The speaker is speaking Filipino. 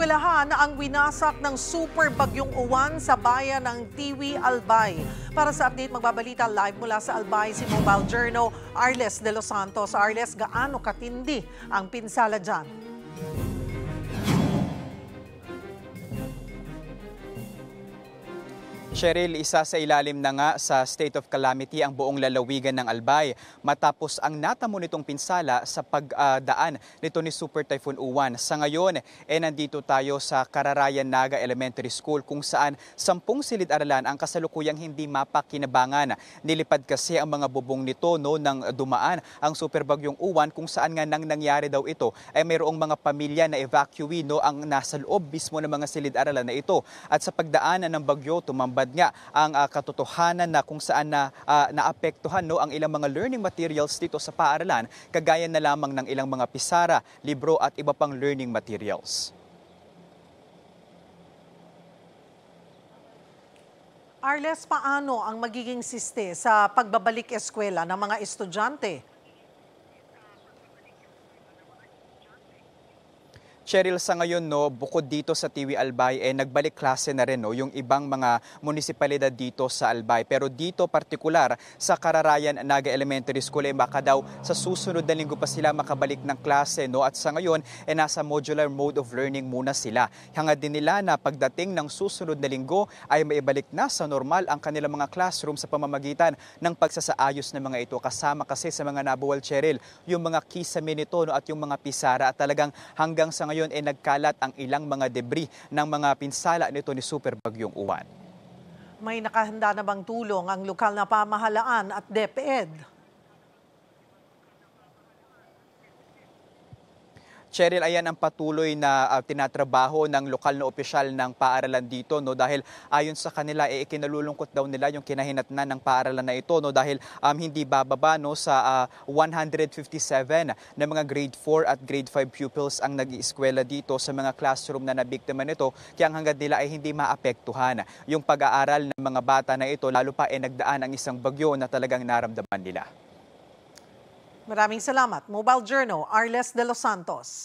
eskwelahan ang winasak ng super bagyong uwan sa bayan ng Tiwi, Albay. Para sa update, magbabalita live mula sa Albay si Mobile Journal Arles de los Santos. Arles, gaano katindi ang pinsala dyan? Cheryl, isa sa ilalim na nga sa state of calamity ang buong lalawigan ng Albay matapos ang natamo nitong pinsala sa pagdaan nito ni Super Typhoon Uwan. Sa ngayon, nandito tayo sa Kararayan Naga Elementary School kung saan 10 silid-aralan ang kasalukuyang hindi mapakinabangan. Nilipad kasi ang mga bubong nito nang dumaan ang super bagyong Uwan kung saan nga nang nangyari daw ito ay mayroong mga pamilya na evacuee ang nasa loob mismo ng mga silid-aralan na ito. At sa pagdaanan ng bagyo, tumambad nga ang katotohanan na kung saan naapektuhan ang ilang mga learning materials dito sa paaralan, kagaya na lamang ng ilang mga pisara, libro at iba pang learning materials. Arles, paano ang magiging siste sa pagbabalik eskwela ng mga estudyante? Cheryl, sa ngayon, bukod dito sa Tiwi Albay, nagbalik klase na rin yung ibang mga munisipalidad dito sa Albay. Pero dito partikular sa Kararayan Naga Elementary School, baka daw sa susunod na linggo pa sila makabalik ng klase. At sa ngayon, nasa modular mode of learning muna sila. Hangad din nila na pagdating ng susunod na linggo ay maibalik na sa normal ang kanilang mga classroom sa pamamagitan ng pagsasaayos ng mga ito. Kasama kasi sa mga nabuwal, Cheryl, yung mga kisame nito at yung mga pisara at talagang hanggang sa ngayon nagkalat ang ilang mga debris ng mga pinsala nito ni Super Bagyong Uwan. May nakahanda na bang tulong ang lokal na pamahalaan at DepEd? Cheryl, ayan ang patuloy na tinatrabaho ng lokal na opisyal ng paaralan dito dahil ayon sa kanila ikinalulungkot daw nila yung kinahinatnan ng paaralan na ito dahil hindi bababa sa 157 na mga grade 4 at grade 5 pupils ang nag-ieskwela dito sa mga classroom na nabiktima nito, kaya hanggang nila ay hindi maapektuhan yung pag-aaral ng mga bata na ito, lalo pa nagdaan ang isang bagyo na talagang naramdaman nila. Maraming salamat. Mobile Journal Arles de los Santos.